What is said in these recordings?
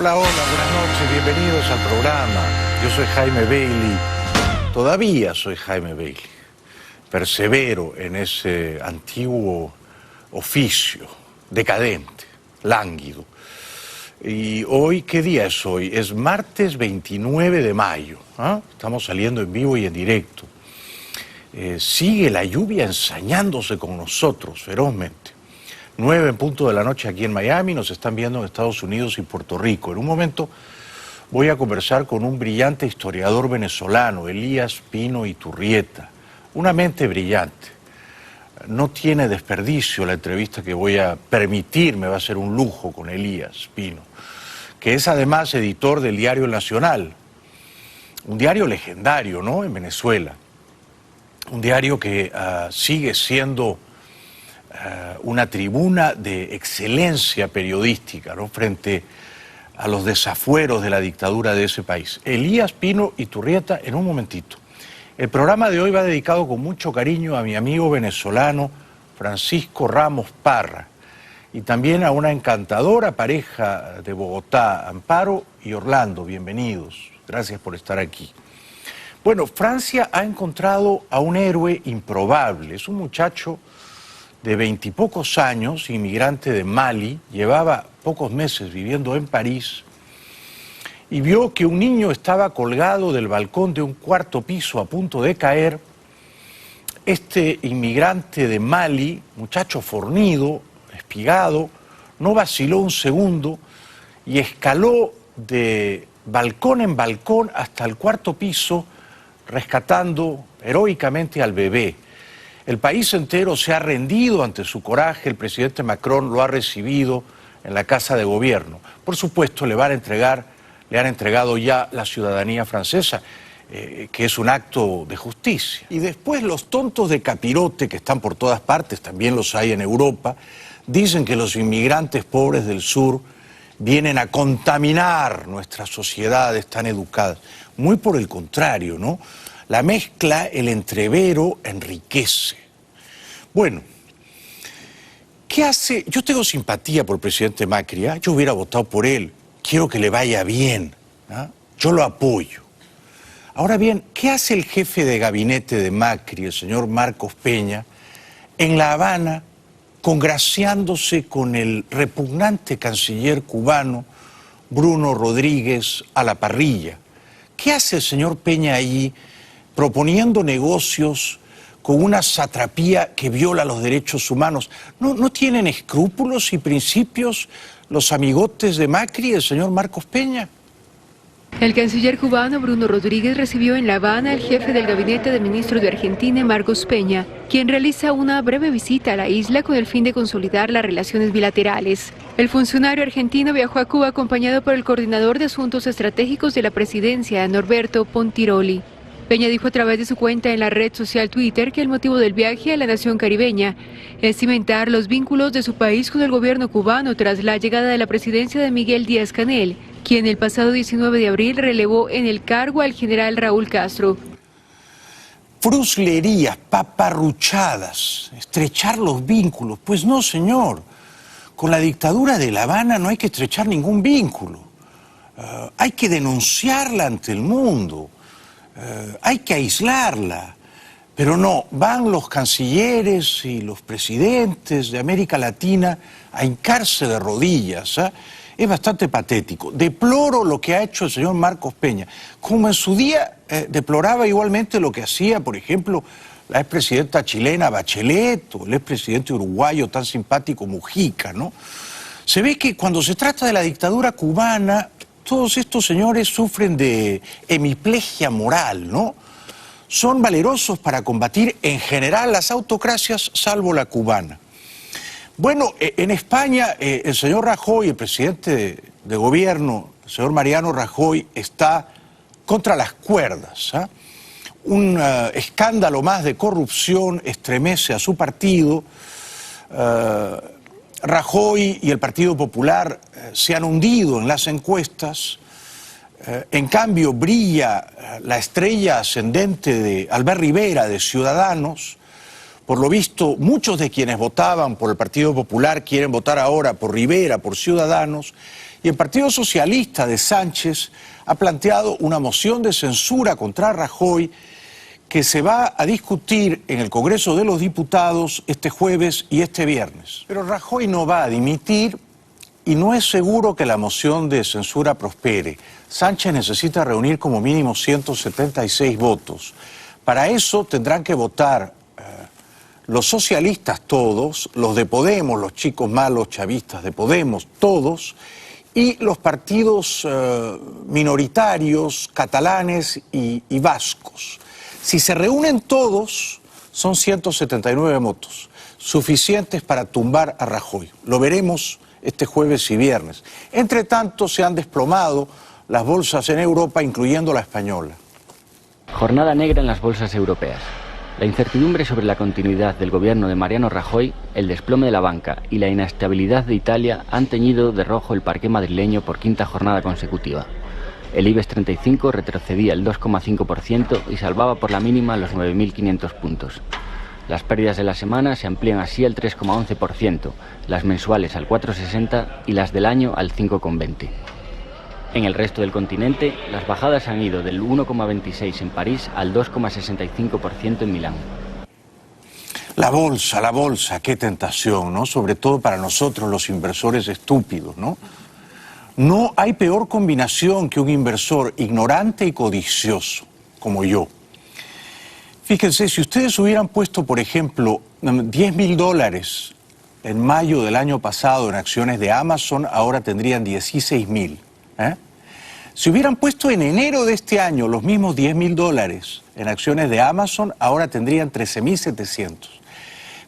Hola, hola, buenas noches, bienvenidos al programa. Yo soy Jaime Bailey, todavía soy Jaime Bailey. Persevero en ese antiguo oficio, decadente, lánguido. Y hoy, ¿qué día es hoy? Es martes 29 de mayo. Estamos saliendo en vivo y en directo. Sigue la lluvia ensañándose con nosotros ferozmente. 9 en punto de la noche aquí en Miami, nos están viendo en Estados Unidos y Puerto Rico. En un momento voy a conversar con un brillante historiador venezolano, Elías Pino Iturrieta. Una mente brillante. No tiene desperdicio la entrevista que voy a permitirme, va a ser un lujo con Elías Pino, que es además editor del diario El Nacional, un diario legendario, ¿no?, en Venezuela. Un diario que sigue siendo una tribuna de excelencia periodística, ¿no?, frente a los desafueros de la dictadura de ese país. Elías Pino Iturrieta, en un momentito. El programa de hoy va dedicado con mucho cariño a mi amigo venezolano Francisco Ramos Parra y también a una encantadora pareja de Bogotá, Amparo y Orlando. Bienvenidos, gracias por estar aquí. Bueno, Francia ha encontrado a un héroe improbable. Es un muchacho de 20 y pocos años, inmigrante de Mali, llevaba pocos meses viviendo en París y vio que un niño estaba colgado del balcón de un cuarto piso a punto de caer. Este inmigrante de Mali, muchacho fornido, espigado, no vaciló un segundo y escaló de balcón en balcón hasta el cuarto piso, rescatando heroicamente al bebé. El país entero se ha rendido ante su coraje, el presidente Macron lo ha recibido en la Casa de Gobierno. Por supuesto, le han entregado ya la ciudadanía francesa, que es un acto de justicia. Y después los tontos de capirote, que están por todas partes, también los hay en Europa, dicen que los inmigrantes pobres del sur vienen a contaminar nuestras sociedades tan educadas. Muy por el contrario, ¿no? La mezcla, el entrevero, enriquece. Bueno, ¿qué hace? Yo tengo simpatía por el presidente Macri, yo hubiera votado por él, quiero que le vaya bien, yo lo apoyo. Ahora bien, ¿qué hace el jefe de gabinete de Macri, el señor Marcos Peña, en La Habana, congraciándose con el repugnante canciller cubano Bruno Rodríguez a la parrilla? ¿Qué hace el señor Peña allí proponiendo negocios con una satrapía que viola los derechos humanos? ¿No tienen escrúpulos y principios los amigotes de Macri, el señor Marcos Peña? El canciller cubano Bruno Rodríguez recibió en La Habana al jefe del gabinete de ministros de Argentina, Marcos Peña, quien realiza una breve visita a la isla con el fin de consolidar las relaciones bilaterales. El funcionario argentino viajó a Cuba acompañado por el coordinador de asuntos estratégicos de la presidencia, Norberto Pontiroli. Peña dijo a través de su cuenta en la red social Twitter que el motivo del viaje a la nación caribeña es cimentar los vínculos de su país con el gobierno cubano tras la llegada de la presidencia de Miguel Díaz-Canel, quien el pasado 19 de abril relevó en el cargo al general Raúl Castro. Fruslerías, paparruchadas, estrechar los vínculos. Pues no, señor. Con la dictadura de La Habana no hay que estrechar ningún vínculo. Hay que denunciarla ante el mundo. Hay que aislarla, pero no, van los cancilleres y los presidentes de América Latina a hincarse de rodillas. Es bastante patético. Deploro lo que ha hecho el señor Marcos Peña, como en su día deploraba igualmente lo que hacía, por ejemplo, la expresidenta chilena Bachelet o el expresidente uruguayo tan simpático Mujica, ¿no? Se ve que cuando se trata de la dictadura cubana, todos estos señores sufren de hemiplegia moral, ¿no? Son valerosos para combatir en general las autocracias, salvo la cubana. Bueno, en España el señor Rajoy, el presidente de gobierno, el señor Mariano Rajoy, está contra las cuerdas. Un escándalo más de corrupción estremece a su partido. Rajoy y el Partido Popular se han hundido en las encuestas. En cambio, brilla la estrella ascendente de Albert Rivera, de Ciudadanos, Por lo visto, muchos de quienes votaban por el Partido Popular quieren votar ahora por Rivera, por Ciudadanos, y el Partido Socialista de Sánchez ha planteado una moción de censura contra Rajoy que se va a discutir en el Congreso de los Diputados este jueves y este viernes. Pero Rajoy no va a dimitir y no es seguro que la moción de censura prospere. Sánchez necesita reunir como mínimo 176 votos. Para eso tendrán que votar los socialistas todos, los de Podemos, los chicos malos chavistas de Podemos, todos, y los partidos minoritarios catalanes y vascos. Si se reúnen todos, son 179 votos, suficientes para tumbar a Rajoy. Lo veremos este jueves y viernes. Entre tanto, se han desplomado las bolsas en Europa, incluyendo la española. Jornada negra en las bolsas europeas. La incertidumbre sobre la continuidad del gobierno de Mariano Rajoy, el desplome de la banca y la inestabilidad de Italia han teñido de rojo el parqué madrileño por quinta jornada consecutiva. El IBEX 35 retrocedía el 2,5% y salvaba por la mínima los 9.500 puntos. Las pérdidas de la semana se amplían así al 3,11%, las mensuales al 4,60% y las del año al 5,20%. En el resto del continente, las bajadas han ido del 1,26% en París al 2,65% en Milán. La bolsa, qué tentación, ¿no? Sobre todo para nosotros los inversores estúpidos, ¿no? No hay peor combinación que un inversor ignorante y codicioso, como yo. Fíjense, si ustedes hubieran puesto, por ejemplo, $10.000 en mayo del año pasado en acciones de Amazon, ahora tendrían 16.000. Si hubieran puesto en enero de este año los mismos $10.000 en acciones de Amazon, ahora tendrían 13.700.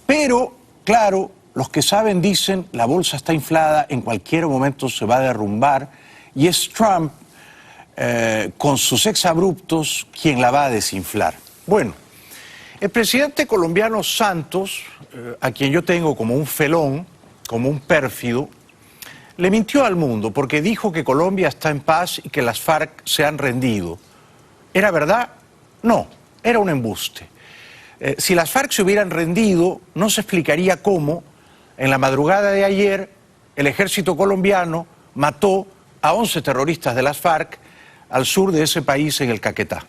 Pero, claro, los que saben dicen, la bolsa está inflada, en cualquier momento se va a derrumbar, y es Trump, con sus exabruptos, quien la va a desinflar. Bueno, el presidente colombiano Santos, a quien yo tengo como un felón, como un pérfido, le mintió al mundo porque dijo que Colombia está en paz y que las FARC se han rendido. ¿Era verdad? No, era un embuste. Si las FARC se hubieran rendido, no se explicaría cómo, en la madrugada de ayer, el ejército colombiano mató a 11 terroristas de las FARC al sur de ese país, en el Caquetá.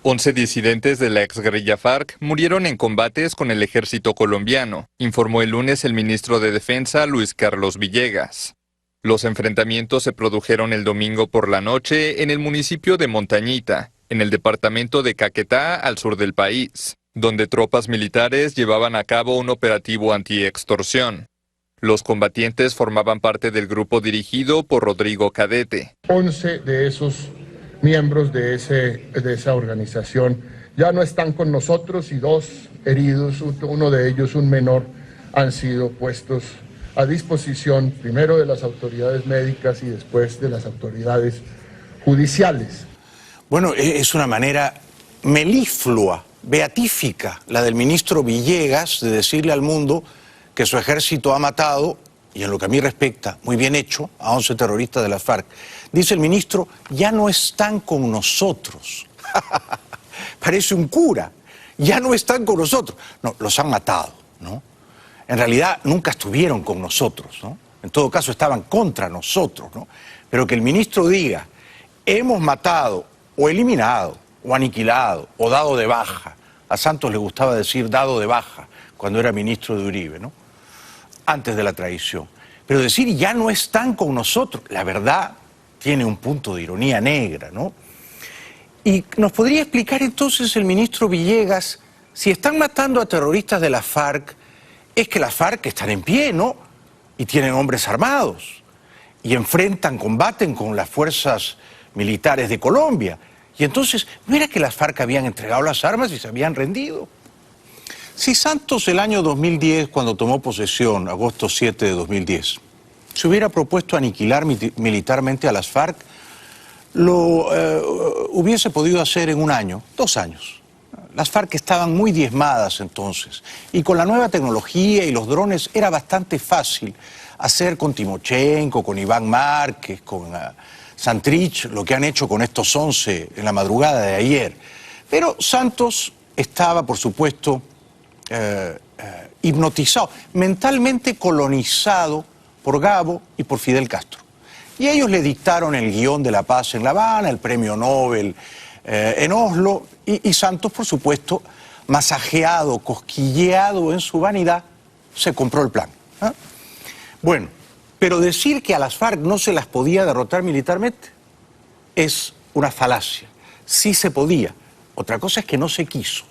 11 disidentes de la exguerrilla FARC murieron en combates con el ejército colombiano, informó el lunes el ministro de Defensa, Luis Carlos Villegas. Los enfrentamientos se produjeron el domingo por la noche en el municipio de Montañita, en el departamento de Caquetá, al sur del país, donde tropas militares llevaban a cabo un operativo antiextorsión. Los combatientes formaban parte del grupo dirigido por Rodrigo Cadete. 11 de esos miembros de esa organización ya no están con nosotros y 2 heridos, uno de ellos un menor, han sido puestos a disposición primero de las autoridades médicas y después de las autoridades judiciales. Bueno, es una manera meliflua, beatífica, la del ministro Villegas, de decirle al mundo que su ejército ha matado, y en lo que a mí respecta, muy bien hecho, a 11 terroristas de las FARC. Dice el ministro, ya no están con nosotros. Parece un cura. Ya no están con nosotros. No, los han matado, ¿no? En realidad nunca estuvieron con nosotros, ¿no? En todo caso estaban contra nosotros, ¿no? Pero que el ministro diga, hemos matado o eliminado o aniquilado o dado de baja. A Santos le gustaba decir dado de baja cuando era ministro de Uribe, ¿no? Antes de la traición. Pero decir ya no están con nosotros, la verdad tiene un punto de ironía negra, ¿no? Y nos podría explicar entonces el ministro Villegas, si están matando a terroristas de la FARC, es que las FARC están en pie, ¿no? Y tienen hombres armados, y combaten con las fuerzas militares de Colombia. Y entonces, ¿no era que las FARC habían entregado las armas y se habían rendido? Si Santos el año 2010, cuando tomó posesión, agosto 7 de 2010, se hubiera propuesto aniquilar militarmente a las FARC, lo hubiese podido hacer en 1 año, 2 años. Las FARC estaban muy diezmadas entonces, y con la nueva tecnología y los drones era bastante fácil hacer con Timochenko, con Iván Márquez, con Santrich, lo que han hecho con estos 11 en la madrugada de ayer. Pero Santos estaba, por supuesto, hipnotizado, mentalmente colonizado por Gabo y por Fidel Castro. Y ellos le dictaron el guión de la paz en La Habana, el premio Nobel en Oslo, y Santos, por supuesto, masajeado, cosquilleado en su vanidad, se compró el plan. Bueno, pero decir que a las FARC no se las podía derrotar militarmente es una falacia. Sí se podía. Otra cosa es que no se quiso.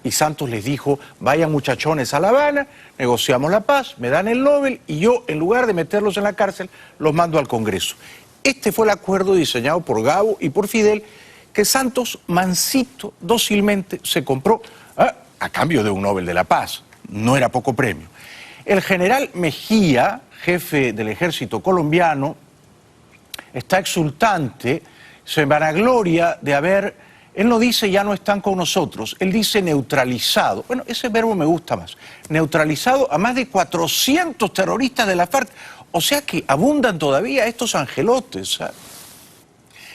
Y Santos les dijo, vayan muchachones a La Habana, negociamos la paz, me dan el Nobel y yo, en lugar de meterlos en la cárcel, los mando al Congreso. Este fue el acuerdo diseñado por Gabo y por Fidel, que Santos, mansito, dócilmente, se compró a cambio de un Nobel de la Paz. No era poco premio. El general Mejía, jefe del ejército colombiano, está exultante, se vanagloria de haber... Él no dice ya no están con nosotros, él dice neutralizado. Bueno, ese verbo me gusta más. Neutralizado a más de 400 terroristas de la FARC. O sea que abundan todavía estos angelotes.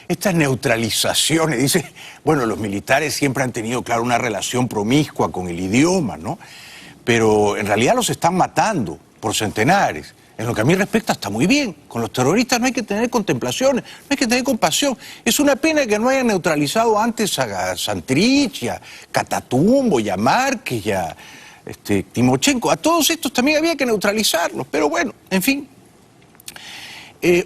Estas neutralizaciones, dice, bueno, los militares siempre han tenido, claro, una relación promiscua con el idioma, ¿no? Pero en realidad los están matando por centenares. En lo que a mí respecta está muy bien. Con los terroristas no hay que tener contemplaciones, no hay que tener compasión. Es una pena que no hayan neutralizado antes a Santrich, a Catatumbo, y a Márquez, y a Timochenko. A todos estos también había que neutralizarlos, pero bueno, en fin.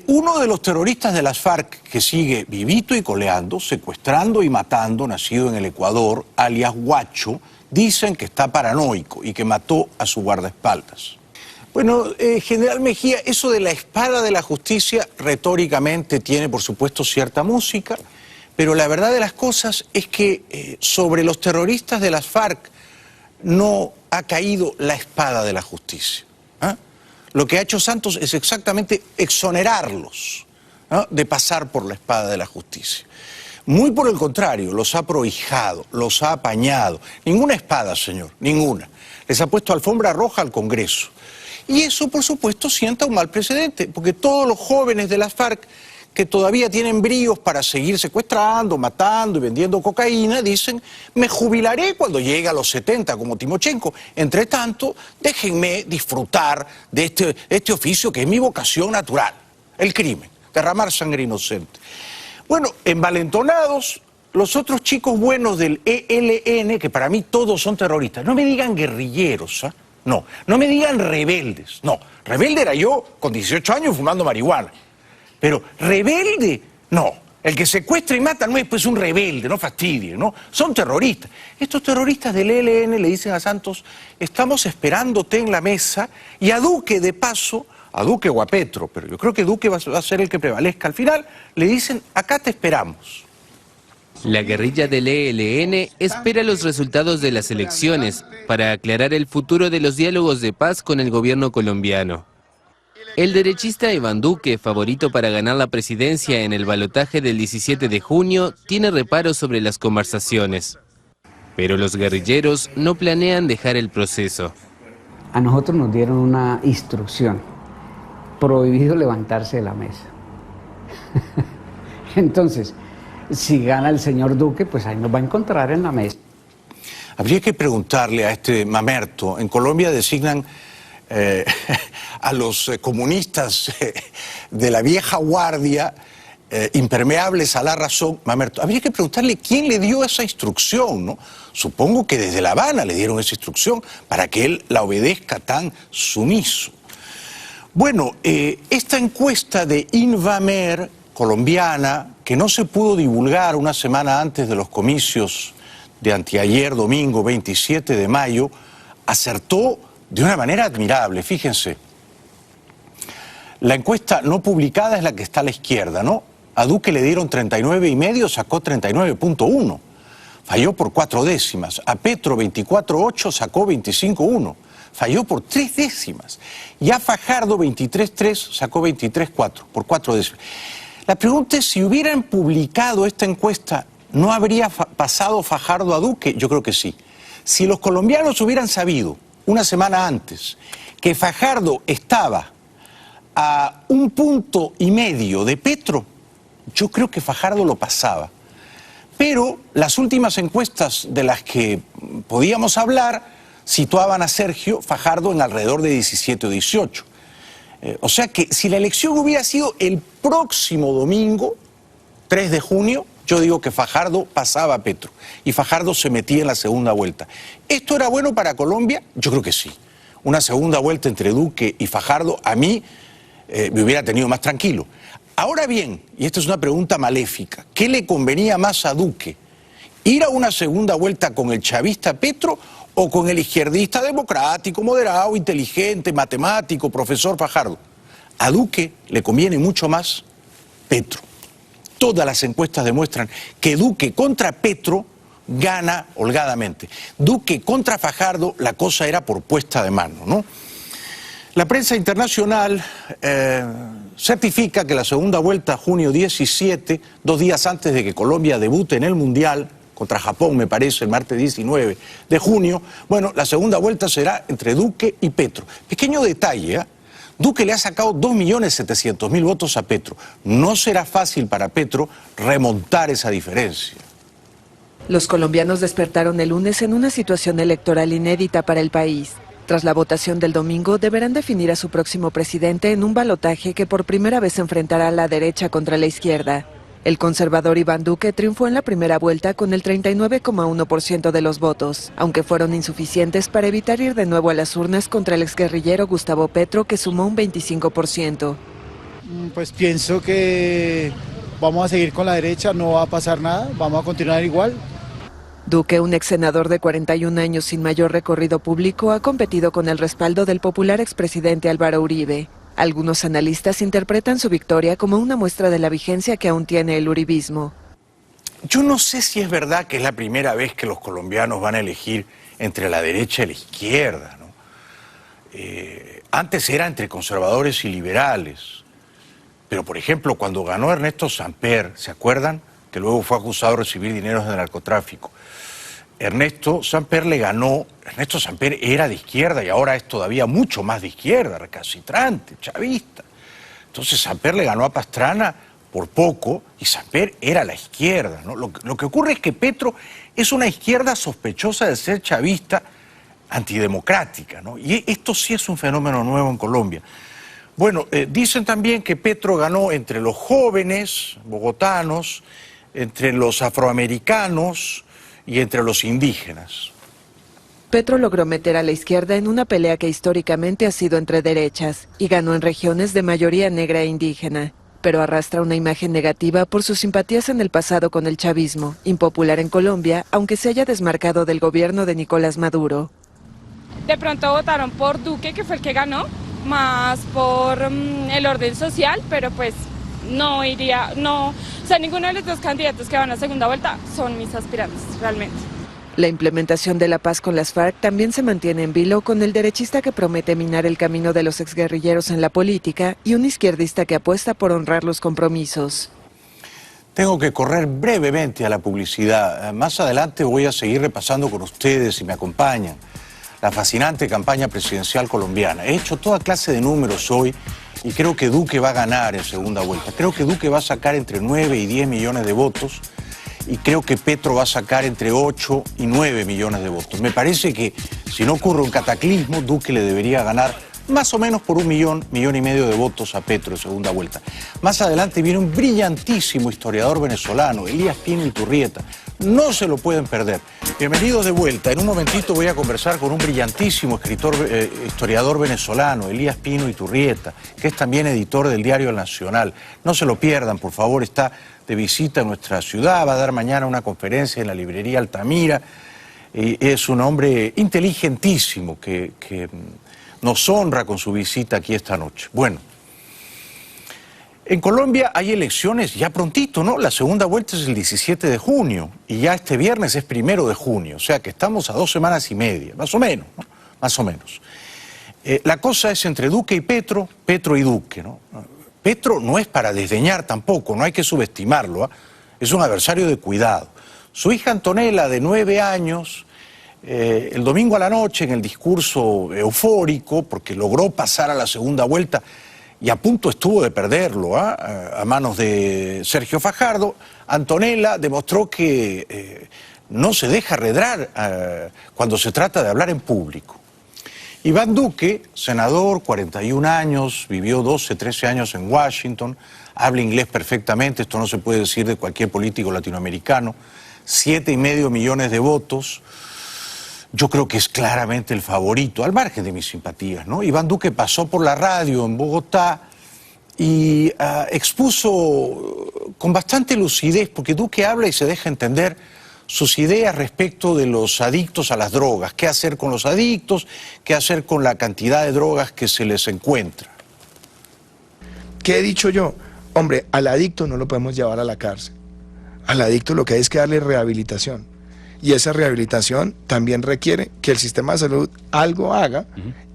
Uno de los terroristas de las FARC que sigue vivito y coleando, secuestrando y matando, nacido en el Ecuador, alias Guacho, dicen que está paranoico y que mató a su guardaespaldas. Bueno, general Mejía, eso de la espada de la justicia retóricamente tiene, por supuesto, cierta música, pero la verdad de las cosas es que sobre los terroristas de las FARC no ha caído la espada de la justicia. Lo que ha hecho Santos es exactamente exonerarlos de pasar por la espada de la justicia. Muy por el contrario, los ha prohijado, los ha apañado. Ninguna espada, señor, ninguna. Les ha puesto alfombra roja al Congreso. Y eso, por supuesto, sienta un mal precedente, porque todos los jóvenes de las FARC que todavía tienen bríos para seguir secuestrando, matando y vendiendo cocaína, dicen, me jubilaré cuando llegue a los 70 como Timochenko. Entre tanto, déjenme disfrutar de este oficio que es mi vocación natural, el crimen, derramar sangre inocente. Bueno, envalentonados, los otros chicos buenos del ELN, que para mí todos son terroristas, no me digan guerrilleros, no, no me digan rebeldes, no, rebelde era yo con 18 años fumando marihuana. Pero rebelde, no. El que secuestra y mata no es pues un rebelde, no fastidie, ¿no? Son terroristas. Estos terroristas del ELN le dicen a Santos, estamos esperándote en la mesa, y a Duque, de paso, a Duque o a Petro, pero yo creo que Duque va a ser el que prevalezca al final, le dicen, acá te esperamos. La guerrilla del ELN espera los resultados de las elecciones para aclarar el futuro de los diálogos de paz con el gobierno colombiano. El derechista Iván Duque, favorito para ganar la presidencia en el balotaje del 17 de junio, tiene reparos sobre las conversaciones. Pero los guerrilleros no planean dejar el proceso. A nosotros nos dieron una instrucción: prohibido levantarse de la mesa. Entonces, si gana el señor Duque, pues ahí nos va a encontrar en la mesa. Habría que preguntarle a este mamerto. En Colombia designan a los comunistas de la vieja guardia, impermeables a la razón. Mamerto, habría que preguntarle quién le dio esa instrucción, ¿no? Supongo que desde La Habana le dieron esa instrucción para que él la obedezca tan sumiso. Bueno, esta encuesta de Invamer, colombiana, que no se pudo divulgar una semana antes de los comicios de anteayer, domingo 27 de mayo, acertó de una manera admirable. Fíjense, la encuesta no publicada es la que está a la izquierda, ¿no? A Duque le dieron 39,5, sacó 39,1. Falló por 4 décimas. A Petro 24,8, sacó 25,1. Falló por 3 décimas. Y a Fajardo 23,3, sacó 23,4, por 4 décimas. La pregunta es, si hubieran publicado esta encuesta, ¿no habría pasado Fajardo a Duque? Yo creo que sí. Si los colombianos hubieran sabido una semana antes que Fajardo estaba a 1,5 puntos de Petro, yo creo que Fajardo lo pasaba. Pero las últimas encuestas de las que podíamos hablar situaban a Sergio Fajardo en alrededor de 17 o 18. O sea que si la elección hubiera sido el próximo domingo, 3 de junio, yo digo que Fajardo pasaba a Petro y Fajardo se metía en la segunda vuelta. ¿Esto era bueno para Colombia? Yo creo que sí. Una segunda vuelta entre Duque y Fajardo a mí me hubiera tenido más tranquilo. Ahora bien, y esta es una pregunta maléfica, ¿qué le convenía más a Duque? ¿Ir a una segunda vuelta con el chavista Petro o con el izquierdista democrático, moderado, inteligente, matemático, profesor Fajardo? A Duque le conviene mucho más Petro. Todas las encuestas demuestran que Duque contra Petro gana holgadamente. Duque contra Fajardo, la cosa era por puesta de mano, ¿no? La prensa internacional certifica que la segunda vuelta, junio 17, 2 días antes de que Colombia debute en el Mundial, contra Japón me parece, el martes 19 de junio, bueno, la segunda vuelta será entre Duque y Petro. Pequeño detalle, ¿eh? Duque le ha sacado 2.700.000 votos a Petro. No será fácil para Petro remontar esa diferencia. Los colombianos despertaron el lunes en una situación electoral inédita para el país. Tras la votación del domingo, deberán definir a su próximo presidente en un balotaje que por primera vez enfrentará a la derecha contra la izquierda. El conservador Iván Duque triunfó en la primera vuelta con el 39,1% de los votos, aunque fueron insuficientes para evitar ir de nuevo a las urnas contra el exguerrillero Gustavo Petro, que sumó un 25%. Pues pienso que vamos a seguir con la derecha, no va a pasar nada, vamos a continuar igual. Duque, un ex senador de 41 años sin mayor recorrido público, ha competido con el respaldo del popular expresidente Álvaro Uribe. Algunos analistas interpretan su victoria como una muestra de la vigencia que aún tiene el uribismo. Yo no sé si es verdad que es la primera vez que los colombianos van a elegir entre la derecha y la izquierda, ¿no? Antes era entre conservadores y liberales. Pero, por ejemplo, cuando ganó Ernesto Samper, ¿se acuerdan? Que luego fue acusado de recibir dineros de narcotráfico. Ernesto Samper le ganó. Ernesto Samper era de izquierda y ahora es todavía mucho más de izquierda, recalcitrante, chavista. Entonces Samper le ganó a Pastrana por poco y Samper era la izquierda, ¿no? Lo que ocurre es que Petro es una izquierda sospechosa de ser chavista, antidemocrática, ¿no? Y esto sí es un fenómeno nuevo en Colombia. Bueno, dicen también que Petro ganó entre los jóvenes bogotanos, entre los afroamericanos y entre los indígenas. Petro logró meter a la izquierda en una pelea que históricamente ha sido entre derechas y ganó en regiones de mayoría negra e indígena, pero arrastra una imagen negativa por sus simpatías en el pasado con el chavismo, impopular en Colombia, aunque se haya desmarcado del gobierno de Nicolás Maduro. De pronto votaron por Duque, que fue el que ganó, más por el orden social, pero pues no iría, no, o sea, ninguno de los dos candidatos que van a segunda vuelta son mis aspirantes, realmente. La implementación de la paz con las FARC también se mantiene en vilo, con el derechista que promete minar el camino de los exguerrilleros en la política y un izquierdista que apuesta por honrar los compromisos. Tengo que correr brevemente a la publicidad. Más adelante voy a seguir repasando con ustedes, si me acompañan, la fascinante campaña presidencial colombiana. He hecho toda clase de números hoy y creo que Duque va a ganar en segunda vuelta. Creo que Duque va a sacar entre 9 y 10 millones de votos y creo que Petro va a sacar entre 8 y 9 millones de votos. Me parece que si no ocurre un cataclismo, Duque le debería ganar más o menos por 1 millón, 1,5 millones de votos a Petro en segunda vuelta. Más adelante viene un brillantísimo historiador venezolano, Elías Pino Iturrieta. No se lo pueden perder. Bienvenidos de vuelta. En un momentito voy a conversar con un brillantísimo historiador venezolano, Elías Pino Iturrieta, que es también editor del diario El Nacional. No se lo pierdan, por favor, está de visita en nuestra ciudad, va a dar mañana una conferencia en la librería Altamira. Es un hombre inteligentísimo que nos honra con su visita aquí esta noche. Bueno, en Colombia hay elecciones ya prontito, ¿no? La segunda vuelta es el 17 de junio y ya este viernes es 1 de junio, o sea que estamos a 2 semanas y media, más o menos, ¿no? Más o menos. La cosa es entre Duque y Petro, Petro y Duque, ¿no? Petro no es para desdeñar tampoco, no hay que subestimarlo, ¿eh? Es un adversario de cuidado. Su hija Antonella, de 9 años, el domingo a la noche, en el discurso eufórico, porque logró pasar a la segunda vuelta y a punto estuvo de perderlo a manos de Sergio Fajardo, Antonella demostró que no se deja arredrar cuando se trata de hablar en público. Iván Duque, senador, 41 años, vivió 12, 13 años en Washington, habla inglés perfectamente, esto no se puede decir de cualquier político latinoamericano, 7,5 millones de votos. Yo creo que es claramente el favorito, al margen de mis simpatías, ¿no? Iván Duque pasó por la radio en Bogotá y expuso con bastante lucidez, porque Duque habla y se deja entender sus ideas respecto de los adictos a las drogas, qué hacer con los adictos, qué hacer con la cantidad de drogas que se les encuentra. ¿Qué he dicho yo? Hombre, al adicto no lo podemos llevar a la cárcel. Al adicto lo que hay es que darle rehabilitación. Y esa rehabilitación también requiere que el sistema de salud algo haga,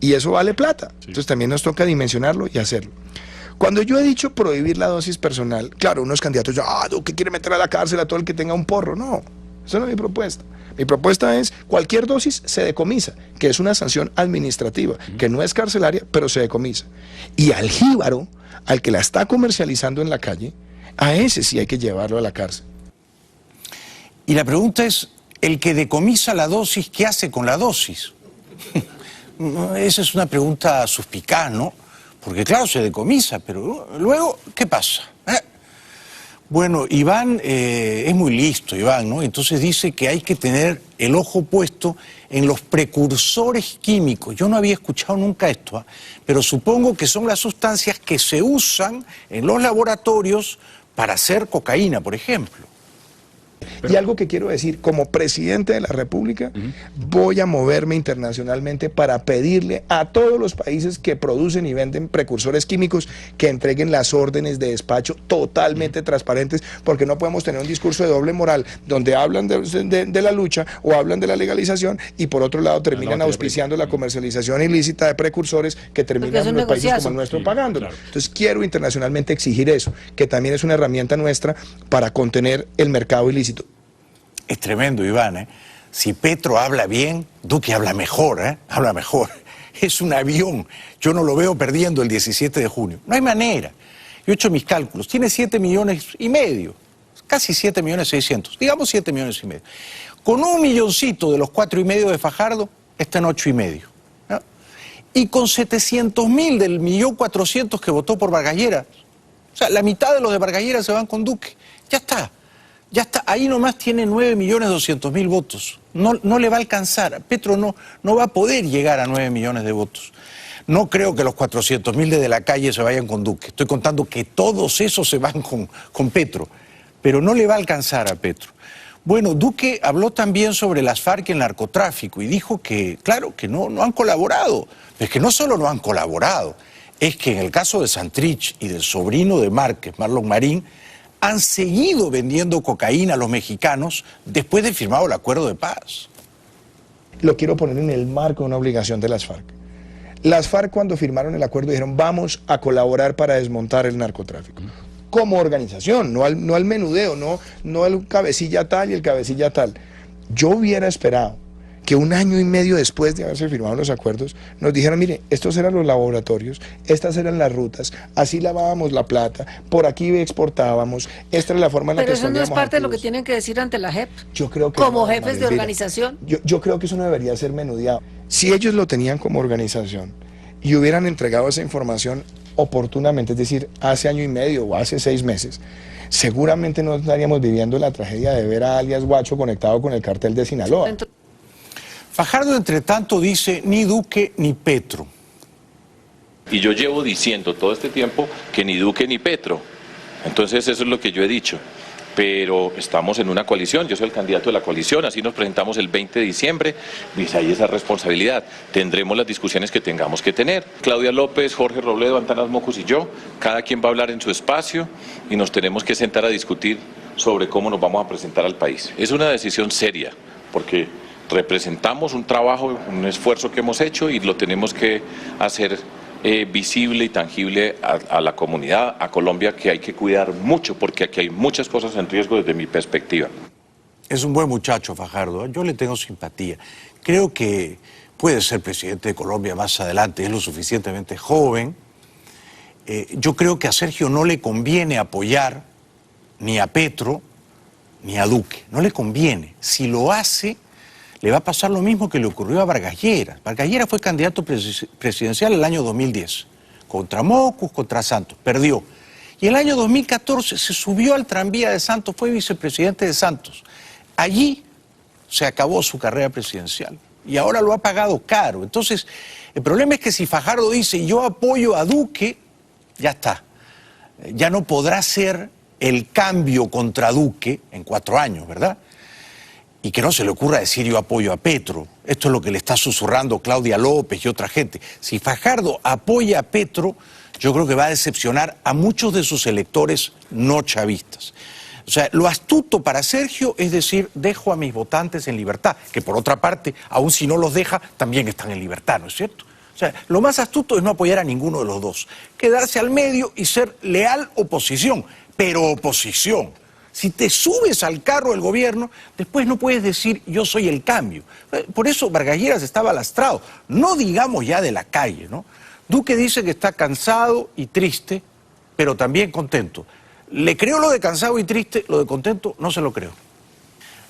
y eso vale plata. Sí. Entonces también nos toca dimensionarlo y hacerlo. Cuando yo he dicho prohibir la dosis personal, claro, unos candidatos, ¿qué quiere meter a la cárcel a todo el que tenga un porro? No, esa no es mi propuesta. Mi propuesta es cualquier dosis se decomisa, que es una sanción administrativa, que no es carcelaria, pero se decomisa. Y al jíbaro, al que la está comercializando en la calle, a ese sí hay que llevarlo a la cárcel. Y la pregunta es, el que decomisa la dosis, ¿qué hace con la dosis? Esa es una pregunta suspicaz, ¿no? Porque claro, se decomisa, pero luego, ¿qué pasa? Bueno, Iván es muy listo, Iván, ¿no? Entonces dice que hay que tener el ojo puesto en los precursores químicos. Yo no había escuchado nunca esto, pero supongo que son las sustancias que se usan en los laboratorios para hacer cocaína, por ejemplo. Y algo que quiero decir, como presidente de la República, voy a moverme internacionalmente para pedirle a todos los países que producen y venden precursores químicos que entreguen las órdenes de despacho totalmente transparentes, porque no podemos tener un discurso de doble moral donde hablan de la lucha o hablan de la legalización y por otro lado terminan auspiciando la comercialización ilícita de precursores que terminan en los países como el nuestro pagándolo. Claro. Entonces quiero internacionalmente exigir eso, que también es una herramienta nuestra para contener el mercado ilícito. Es tremendo, Iván, ¿eh? Si Petro habla bien, Duque habla mejor, ¿eh? Habla mejor. Es un avión. Yo no lo veo perdiendo el 17 de junio. No hay manera. Yo he hecho mis cálculos. Tiene 7,5 millones, casi 7,600,000. Digamos 7,5 millones. Con 1 milloncito de los 4,5 de Fajardo, está en 8,5. ¿No? Y con 700,000 del 1.400.000 que votó por Vargas Lleras. O sea, la mitad de los de Vargas Lleras se van con Duque. Ya está. Ya está, ahí nomás tiene 9,200,000 votos. No le va a alcanzar. Petro no va a poder llegar a 9 millones de votos. No creo que los 400,000 de la calle se vayan con Duque. Estoy contando que todos esos se van con Petro. Pero no le va a alcanzar a Petro. Bueno, Duque habló también sobre las FARC y el narcotráfico y dijo que, claro, que no han colaborado. Pero es que no solo no han colaborado, es que en el caso de Santrich y del sobrino de Márquez, Marlon Marín, han seguido vendiendo cocaína a los mexicanos después de firmado el acuerdo de paz. Lo quiero poner en el marco de una obligación de las FARC. Las FARC cuando firmaron el acuerdo dijeron vamos a colaborar para desmontar el narcotráfico. Como organización, no al menudeo, no el cabecilla tal y el cabecilla tal. Yo hubiera esperado que 1 año y medio después de haberse firmado los acuerdos, nos dijeran, mire, estos eran los laboratorios, estas eran las rutas, así lavábamos la plata, por aquí exportábamos, esta era la forma en la que escondíamos. Pero eso no es parte de lo que tienen que decir ante la JEP, yo creo que como jefes de organización. Yo creo que eso no debería ser menudeado. Si ellos lo tenían como organización y hubieran entregado esa información oportunamente, es decir, hace 1 año y medio o hace 6 meses, seguramente no estaríamos viviendo la tragedia de ver a alias Guacho conectado con el cartel de Sinaloa. Fajardo, entre tanto, dice ni Duque ni Petro. Y yo llevo diciendo todo este tiempo que ni Duque ni Petro. Entonces eso es lo que yo he dicho. Pero estamos en una coalición, yo soy el candidato de la coalición, así nos presentamos el 20 de diciembre, pues ahí esa responsabilidad. Tendremos las discusiones que tengamos que tener. Claudia López, Jorge Robledo, Antanas Mocus y yo, cada quien va a hablar en su espacio y nos tenemos que sentar a discutir sobre cómo nos vamos a presentar al país. Es una decisión seria, porque representamos un trabajo, un esfuerzo que hemos hecho y lo tenemos que hacer visible y tangible a la comunidad, a Colombia, que hay que cuidar mucho porque aquí hay muchas cosas en riesgo desde mi perspectiva. Es un buen muchacho, Fajardo, yo le tengo simpatía. Creo que puede ser presidente de Colombia más adelante, es lo suficientemente joven. Yo creo que a Sergio no le conviene apoyar ni a Petro ni a Duque. No le conviene. Si lo hace, le va a pasar lo mismo que le ocurrió a Vargas Lleras. Vargas Lleras fue candidato presidencial el año 2010. Contra Mockus, contra Santos. Perdió. Y el año 2014 se subió al tranvía de Santos, fue vicepresidente de Santos. Allí se acabó su carrera presidencial. Y ahora lo ha pagado caro. Entonces, el problema es que si Fajardo dice yo apoyo a Duque, ya está. Ya no podrá ser el cambio contra Duque en 4 años, ¿verdad? Y que no se le ocurra decir yo apoyo a Petro. Esto es lo que le está susurrando Claudia López y otra gente. Si Fajardo apoya a Petro, yo creo que va a decepcionar a muchos de sus electores no chavistas. O sea, lo astuto para Sergio es decir, dejo a mis votantes en libertad, que por otra parte, aun si no los deja, también están en libertad, ¿no es cierto? O sea, lo más astuto es no apoyar a ninguno de los dos, quedarse al medio y ser leal oposición, pero oposición. Si te subes al carro del gobierno, después no puedes decir yo soy el cambio. Por eso Vargas Lleras estaba lastrado, no digamos ya de la calle, ¿no? Duque dice que está cansado y triste, pero también contento. Le creo lo de cansado y triste, lo de contento no se lo creo.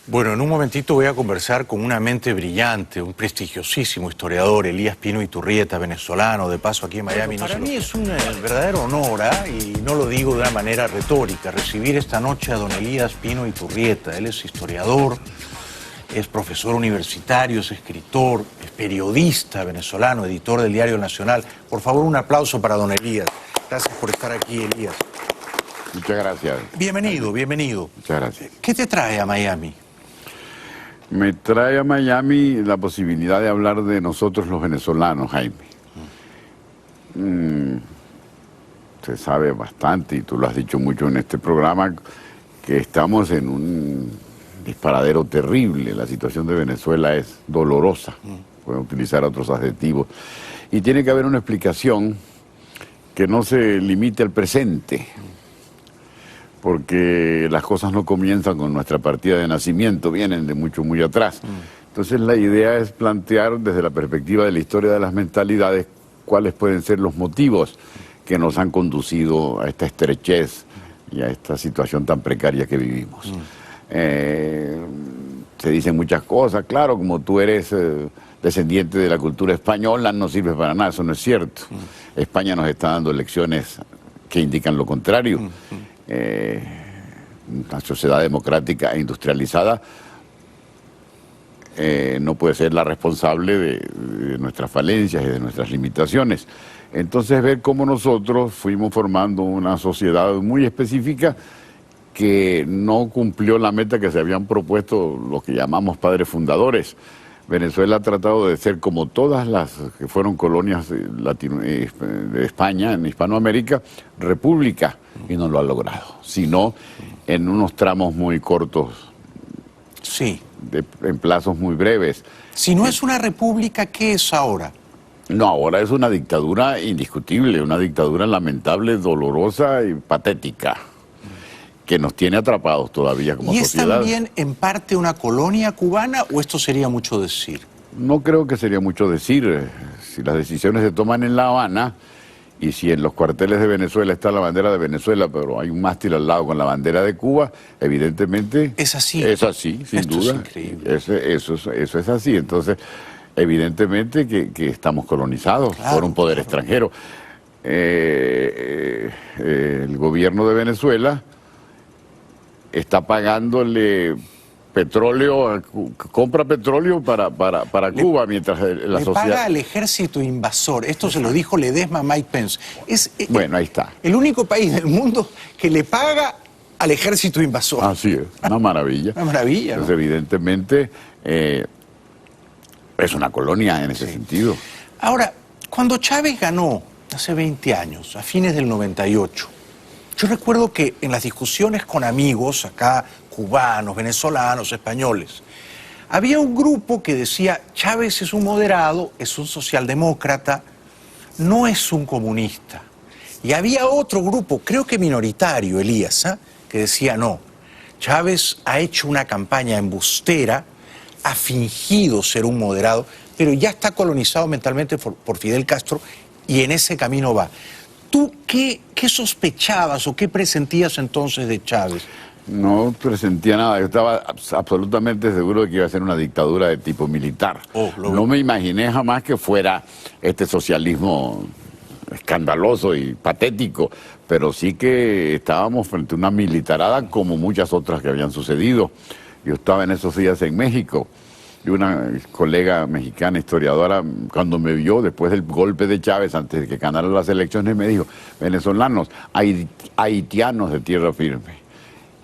Bueno, en un momentito voy a conversar con una mente brillante, un prestigiosísimo historiador, Elías Pino Iturrieta, venezolano, de paso aquí en Miami. Para mí es un verdadero honor, y no lo digo de una manera retórica, recibir esta noche a don Elías Pino Iturrieta. Él es historiador, es profesor universitario, es escritor, es periodista venezolano, editor del Diario Nacional. Por favor, un aplauso para don Elías. Gracias por estar aquí, Elías. Muchas gracias. Bienvenido, bienvenido. Muchas gracias. ¿Qué te trae a Miami? Me trae a Miami la posibilidad de hablar de nosotros los venezolanos, Jaime. Se sabe bastante, y tú lo has dicho mucho en este programa, que estamos en un disparadero terrible. La situación de Venezuela es dolorosa, pueden utilizar otros adjetivos. Y tiene que haber una explicación que no se limite al presente, porque las cosas no comienzan con nuestra partida de nacimiento, vienen de mucho, muy atrás. Entonces la idea es plantear desde la perspectiva de la historia de las mentalidades cuáles pueden ser los motivos que nos han conducido a esta estrechez y a esta situación tan precaria que vivimos. Se dicen muchas cosas, claro, como tú eres descendiente de la cultura española, no sirve para nada, eso no es cierto. España nos está dando lecciones que indican lo contrario. Una sociedad democrática e industrializada no puede ser la responsable de nuestras falencias y de nuestras limitaciones. Entonces ver cómo nosotros fuimos formando una sociedad muy específica que no cumplió la meta que se habían propuesto los que llamamos padres fundadores. Venezuela ha tratado de ser como todas las que fueron colonias de España, en Hispanoamérica, república, y no lo ha logrado, sino en unos tramos muy cortos, sí, en plazos muy breves. Si no es una república, ¿qué es ahora? No, ahora es una dictadura indiscutible, una dictadura lamentable, dolorosa y patética, que nos tiene atrapados todavía como sociedad. ¿Y es también en parte una colonia cubana o esto sería mucho decir? No creo que sería mucho decir. Si las decisiones se toman en La Habana y si en los cuarteles de Venezuela está la bandera de Venezuela, pero hay un mástil al lado con la bandera de Cuba, evidentemente... Es así. Es así, sin esto duda. Es increíble. Eso es así. Entonces, evidentemente que estamos colonizados por un poder extranjero. El gobierno de Venezuela está pagándole petróleo, compra petróleo para Cuba, mientras la sociedad... paga al ejército invasor. Esto se lo dijo Ledesma a Mike Pence. Bueno, ahí está. El único país del mundo que le paga al ejército invasor. Así es, una maravilla. Una maravilla, Entonces, ¿no? evidentemente, es una colonia en ese sentido. Ahora, cuando Chávez ganó hace 20 años, a fines del 98, yo recuerdo que en las discusiones con amigos acá, cubanos, venezolanos, españoles, había un grupo que decía, Chávez es un moderado, es un socialdemócrata, no es un comunista. Y había otro grupo, creo que minoritario, Elías, que decía, no, Chávez ha hecho una campaña embustera, ha fingido ser un moderado, pero ya está colonizado mentalmente por Fidel Castro y en ese camino va. ¿Tú qué sospechabas o qué presentías entonces de Chávez? No presentía nada, yo estaba absolutamente seguro de que iba a ser una dictadura de tipo militar. No me imaginé jamás que fuera este socialismo escandaloso y patético, pero sí que estábamos frente a una militarada como muchas otras que habían sucedido. Yo estaba en esos días en México y una colega mexicana, historiadora, cuando me vio después del golpe de Chávez, antes de que ganara las elecciones, me dijo: venezolanos, haitianos de tierra firme.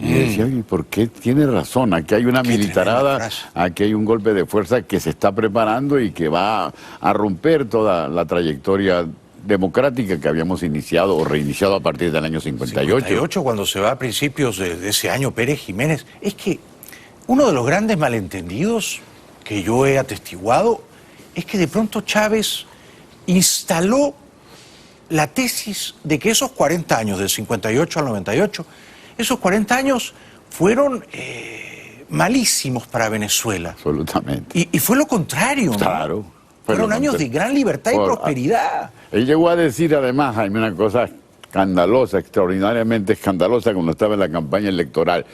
Y decía: oye, ¿por qué? Tiene razón, aquí hay una militarada, aquí hay un golpe de fuerza que se está preparando y que va a romper toda la trayectoria democrática que habíamos iniciado o reiniciado a partir del año 58. Cuando se va a principios de ese año Pérez Jiménez. Es que uno de los grandes malentendidos que yo he atestiguado es que de pronto Chávez instaló la tesis de que esos 40 años, del 58 al 98, esos 40 años fueron malísimos para Venezuela. Absolutamente. Y fue lo contrario, ¿no? Claro. Fueron años de gran libertad y prosperidad. Él llegó a decir además, Jaime, una cosa escandalosa, extraordinariamente escandalosa, cuando estaba en la campaña electoral.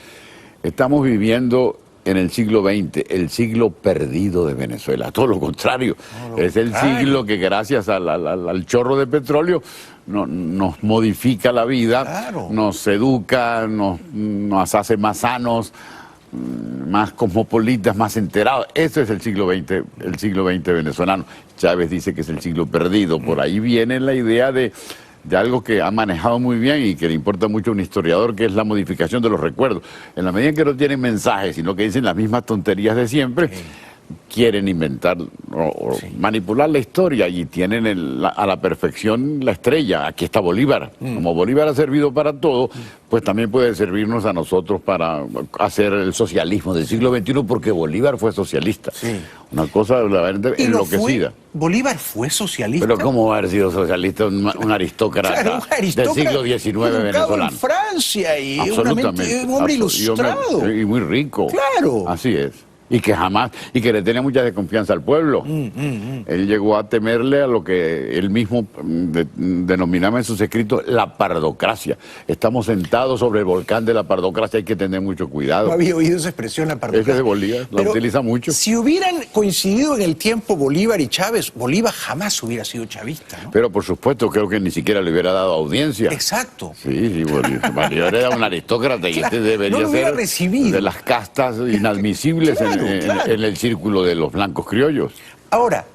Estamos viviendo en el siglo XX, el siglo perdido de Venezuela. Todo lo contrario. Es el siglo que gracias al chorro de petróleo nos modifica la vida, nos educa, nos hace más sanos, más cosmopolitas, más enterados. Eso es el siglo XX venezolano. Chávez dice que es el siglo perdido. Por ahí viene la idea de algo que ha manejado muy bien y que le importa mucho a un historiador, que es la modificación de los recuerdos. En la medida en que no tienen mensajes, sino que dicen las mismas tonterías de siempre, quieren inventar o manipular la historia y tienen a la perfección la estrella. Aquí está Bolívar. Como Bolívar ha servido para todo, pues también puede servirnos a nosotros para hacer el socialismo del siglo XXI, porque Bolívar fue socialista. Una cosa verdaderamente enloquecida. ¿Bolívar fue socialista? Pero ¿cómo va a haber sido socialista un aristócrata, del siglo XIX venezolano? En Francia y absolutamente, un hombre ilustrado. Y muy rico. Claro. Así es. Y que le tenía mucha desconfianza al pueblo. Él llegó a temerle a lo que él mismo denominaba en sus escritos la pardocracia. Estamos sentados sobre el volcán de la pardocracia, hay que tener mucho cuidado. No había oído esa expresión, la pardocracia. Ese es de Bolívar, la utiliza mucho. Si hubieran coincidido en el tiempo Bolívar y Chávez, Bolívar jamás hubiera sido chavista, ¿no? Pero por supuesto, creo que ni siquiera le hubiera dado audiencia. Exacto. Sí, Bolívar era un aristócrata y este debería ser de las castas inadmisibles en el círculo de los blancos criollos. Ahora,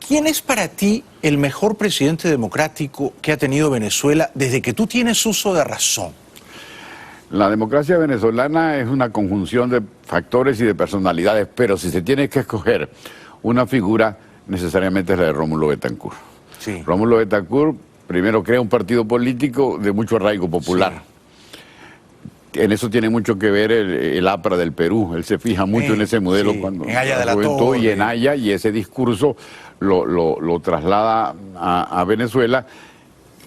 ¿quién es para ti el mejor presidente democrático que ha tenido Venezuela desde que tú tienes uso de razón? La democracia venezolana es una conjunción de factores y de personalidades, pero si se tiene que escoger una figura, necesariamente es la de Rómulo Betancourt. Rómulo Betancourt primero crea un partido político de mucho arraigo popular. En eso tiene mucho que ver el APRA del Perú. Él se fija mucho en ese modelo cuando en Haya de la Torre. Y en Haya, y ese discurso lo traslada a Venezuela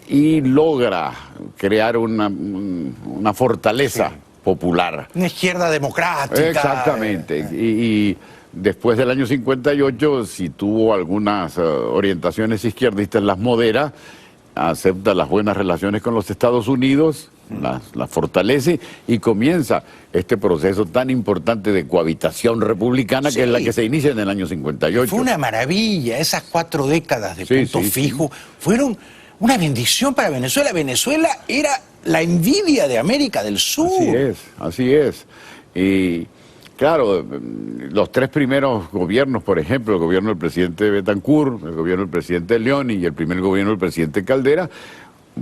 y logra crear una fortaleza popular. Una izquierda democrática. Exactamente. Y después del año 58, si tuvo algunas orientaciones izquierdistas, las modera, acepta las buenas relaciones con los Estados Unidos, las fortalece y comienza este proceso tan importante de cohabitación republicana, que es la que se inicia en el año 58. Fue una maravilla, esas 4 décadas de punto fijo fueron una bendición para Venezuela. Venezuela era la envidia de América del Sur. Así es. Y claro, los 3 primeros gobiernos, por ejemplo, el gobierno del presidente Betancourt, el gobierno del presidente León y el primer gobierno del presidente Caldera,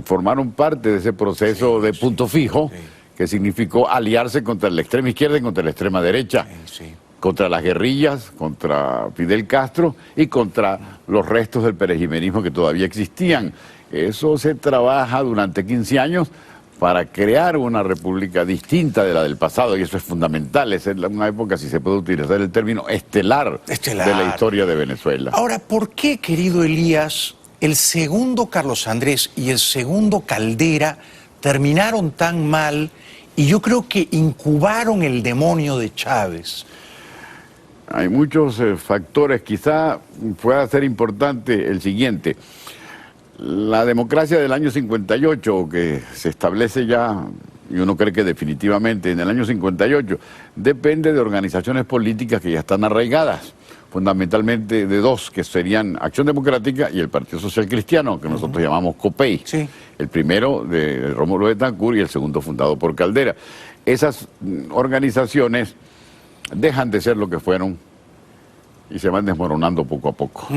formaron parte de ese proceso de punto fijo, que significó aliarse contra la extrema izquierda y contra la extrema derecha, contra las guerrillas, contra Fidel Castro y contra los restos del perejimenismo que todavía existían. Eso se trabaja durante 15 años para crear una república distinta de la del pasado, y eso es fundamental. Es una época, si se puede utilizar el término, estelar de la historia de Venezuela. Ahora, ¿por qué, querido Elías, el segundo Carlos Andrés y el segundo Caldera terminaron tan mal y yo creo que incubaron el demonio de Chávez? Hay muchos factores. Quizá pueda ser importante el siguiente. La democracia del año 58, que se establece ya y uno cree que definitivamente en el año 58, depende de organizaciones políticas que ya están arraigadas, fundamentalmente de dos, que serían Acción Democrática y el Partido Social Cristiano, que nosotros llamamos COPEI. Sí. El primero de Rómulo Betancourt y el segundo fundado por Caldera. Esas organizaciones dejan de ser lo que fueron y se van desmoronando poco a poco.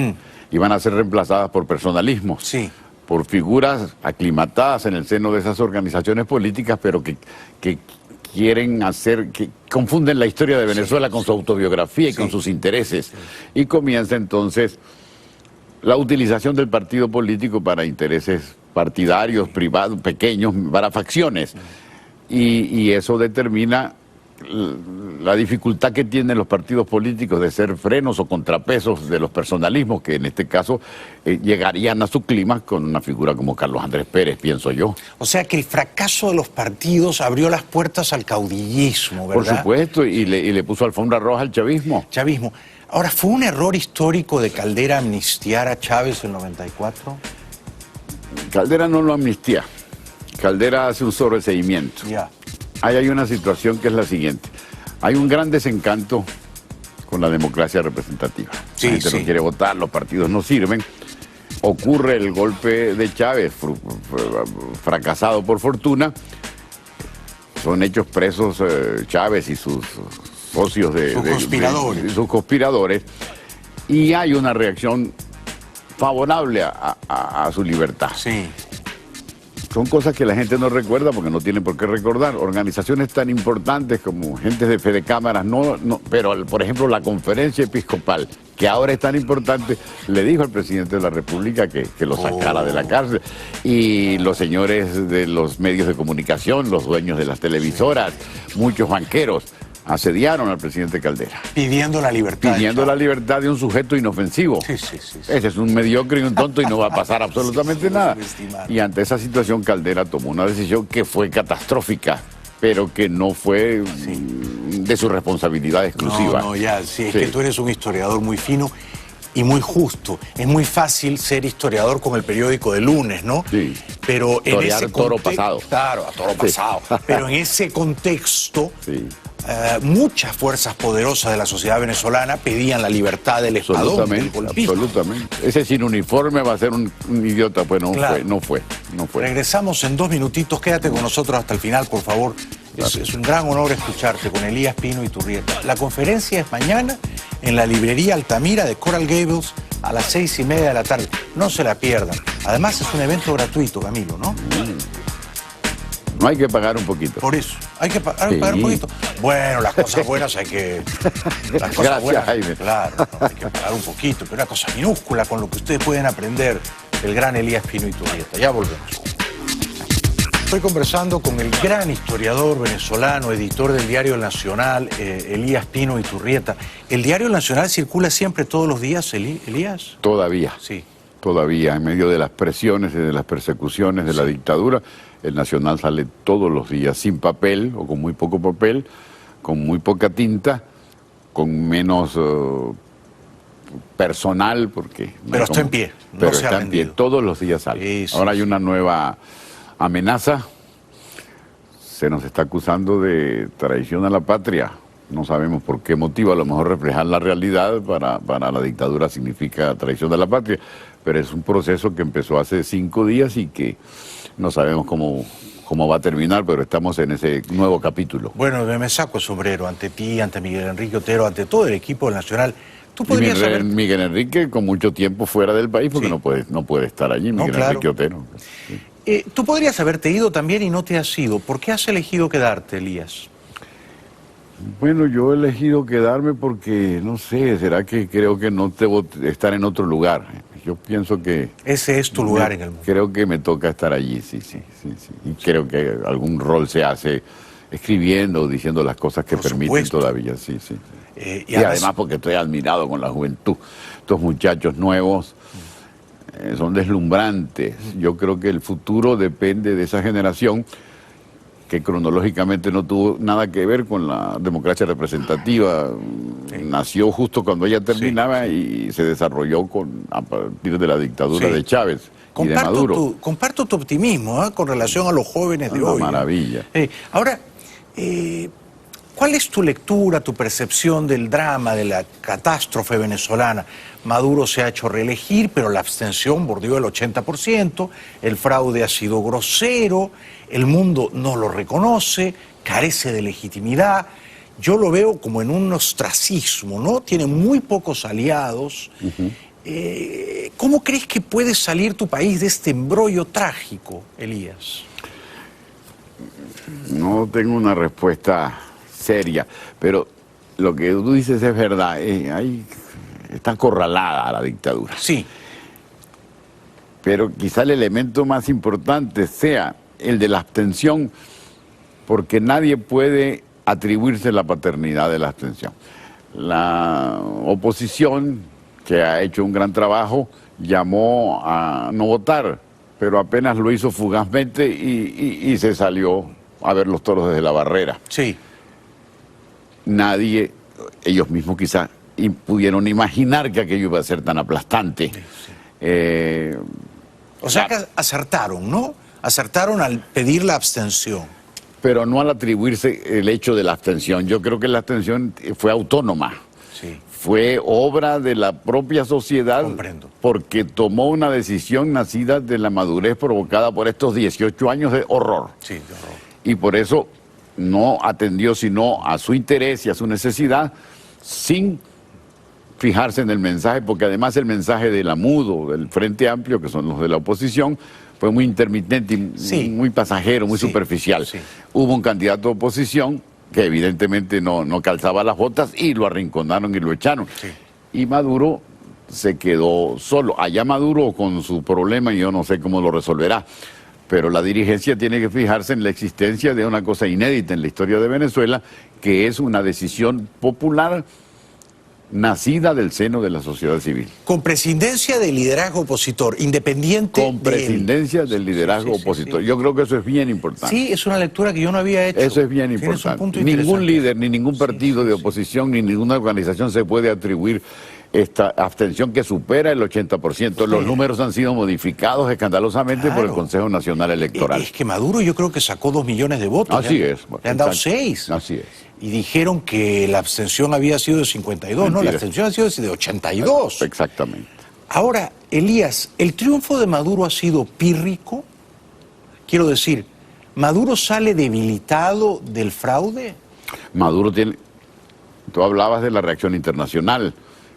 Y van a ser reemplazadas por personalismos. Sí. Por figuras aclimatadas en el seno de esas organizaciones políticas, pero que quieren hacer, que confunden la historia de Venezuela con su autobiografía y con sus intereses. Y comienza entonces la utilización del partido político para intereses partidarios, privados, pequeños, para facciones. Y eso determina la dificultad que tienen los partidos políticos de ser frenos o contrapesos de los personalismos, que en este caso llegarían a su clímax con una figura como Carlos Andrés Pérez, pienso yo. O sea que el fracaso de los partidos abrió las puertas al caudillismo, ¿verdad? Por supuesto, y le puso alfombra roja al chavismo. Chavismo. Ahora, ¿fue un error histórico de Caldera amnistiar a Chávez en 94? Caldera no lo amnistía. Caldera hace un sobreseimiento. Ya. Ahí hay una situación que es la siguiente. Hay un gran desencanto con la democracia representativa. Sí, la gente no quiere votar, los partidos no sirven. Ocurre el golpe de Chávez, fracasado por fortuna. Son hechos presos Chávez y sus socios conspiradores. sus conspiradores. Y hay una reacción favorable a su libertad. Sí. Son cosas que la gente no recuerda porque no tienen por qué recordar. Organizaciones tan importantes como gentes de fe de cámaras, pero por ejemplo la conferencia episcopal, que ahora es tan importante, le dijo al presidente de la República que lo sacara de la cárcel. Y los señores de los medios de comunicación, los dueños de las televisoras, muchos banqueros, asediaron al presidente Caldera. Pidiendo la libertad. Pidiendo la libertad de un sujeto inofensivo. Sí. Ese es un mediocre y un tonto y no va a pasar absolutamente nada. Y ante esa situación Caldera tomó una decisión que fue catastrófica, pero que no fue de su responsabilidad exclusiva. Es que tú eres un historiador muy fino y muy justo. Es muy fácil ser historiador con el periódico de lunes, ¿no? Sí. Pero en ese toro pasado. Claro, a toro pasado. Pero en ese contexto, muchas fuerzas poderosas de la sociedad venezolana pedían la libertad del espadón, del golpista. Absolutamente. Ese sin uniforme va a ser un idiota. Pues no fue. Regresamos en 2 minutitos. Quédate con nosotros hasta el final, por favor. Es un gran honor escucharte con Elías Pino Iturrieta. La conferencia es mañana en la librería Altamira de Coral Gables a las 6:30 de la tarde. No se la pierdan. Además es un evento gratuito, Camilo, ¿no? No hay que pagar un poquito. Por eso, hay que pagar un poquito. Bueno, las cosas buenas hay que... Las cosas Gracias, buenas, Jaime. Claro, hay que pagar un poquito, pero una cosa minúscula con lo que ustedes pueden aprender del gran Elías Pino Iturrieta. Ya volvemos. Estoy conversando con el gran historiador venezolano, editor del Diario El Nacional, Elías Pino Iturrieta. ¿El Diario El Nacional circula siempre todos los días, Elías? Todavía. Sí. Todavía, en medio de las presiones y de las persecuciones de la dictadura, el Nacional sale todos los días, sin papel o con muy poco papel, con muy poca tinta, con menos personal, porque... Pero está en pie, pero está en pie, todos los días sale. Ahora hay una nueva amenaza, se nos está acusando de traición a la patria. No sabemos por qué motivo, a lo mejor reflejar la realidad para la dictadura significa traición a la patria, pero es un proceso que empezó hace 5 días y que no sabemos cómo va a terminar, pero estamos en ese nuevo capítulo. Bueno, me saco el sombrero ante ti, ante Miguel Enrique Otero, ante todo el equipo del Nacional. ¿Tú podrías saber? Miguel Enrique con mucho tiempo fuera del país porque no puede estar allí, Miguel Enrique Otero. Sí. Tú podrías haberte ido también y no te has ido. ¿Por qué has elegido quedarte, Elías? Bueno, yo he elegido quedarme porque, no sé, será que creo que no debo estar en otro lugar. Yo pienso que... Ese es tu lugar en el mundo. Creo que me toca estar allí, sí. Y creo que algún rol se hace escribiendo o diciendo las cosas que permiten todavía, sí. Y además porque estoy admirado con la juventud. Estos muchachos nuevos son deslumbrantes. Yo creo que el futuro depende de esa generación que cronológicamente no tuvo nada que ver con la democracia representativa. Nació justo cuando ella terminaba y se desarrolló a partir de la dictadura de Chávez. y de Maduro. Comparto tu optimismo con relación a los jóvenes de hoy. Una maravilla. Ahora, ¿cuál es tu lectura, tu percepción del drama, de la catástrofe venezolana? Maduro se ha hecho reelegir, pero la abstención bordeó el 80%, el fraude ha sido grosero, el mundo no lo reconoce, carece de legitimidad. Yo lo veo como en un ostracismo, ¿no? Tiene muy pocos aliados. ¿Cómo crees que puede salir tu país de este embrollo trágico, Elías? No tengo una respuesta seria, pero lo que tú dices es verdad. Está acorralada la dictadura. Sí. Pero quizá el elemento más importante sea el de la abstención, porque nadie puede atribuirse la paternidad de la abstención. La oposición, que ha hecho un gran trabajo, llamó a no votar, pero apenas lo hizo fugazmente y se salió a ver los toros desde la barrera. Sí. Nadie, ellos mismos quizás, pudieron imaginar que aquello iba a ser tan aplastante. Sí. O sea que acertaron, ¿no? Acertaron al pedir la abstención. Pero no al atribuirse el hecho de la abstención. Yo creo que la abstención fue autónoma. Sí. Fue obra de la propia sociedad. Comprendo. Porque tomó una decisión nacida de la madurez provocada por estos 18 años de horror. Sí, de horror. Y por eso no atendió sino a su interés y a su necesidad, sin fijarse en el mensaje, porque además el mensaje de la MUDO, del Frente Amplio, que son los de la oposición, fue muy intermitente y muy pasajero, muy superficial. Sí. Hubo un candidato de oposición que evidentemente no calzaba las botas y lo arrinconaron y lo echaron. Sí. Y Maduro se quedó solo. Allá Maduro con su problema, y yo no sé cómo lo resolverá, pero la dirigencia tiene que fijarse en la existencia de una cosa inédita en la historia de Venezuela, que es una decisión popular nacida del seno de la sociedad civil. Con presidencia del liderazgo opositor, independiente Con presidencia del liderazgo opositor. Yo creo que eso es bien importante. Sí, es una lectura que yo no había hecho. Eso es bien importante. Ningún líder, ni ningún partido de oposición, ni ninguna organización se puede atribuir esta abstención que supera el 80%. Los números han sido modificados escandalosamente por el Consejo Nacional Electoral. Es que Maduro yo creo que sacó 2 millones de votos. Así es. Le han dado 6. Así es. Y dijeron que la abstención había sido de 52, Mentira. No, la abstención ha sido de 82. Exactamente. Ahora, Elías, ¿el triunfo de Maduro ha sido pírrico? Quiero decir, ¿Maduro sale debilitado del fraude? Maduro tiene... Tú hablabas de la reacción internacional.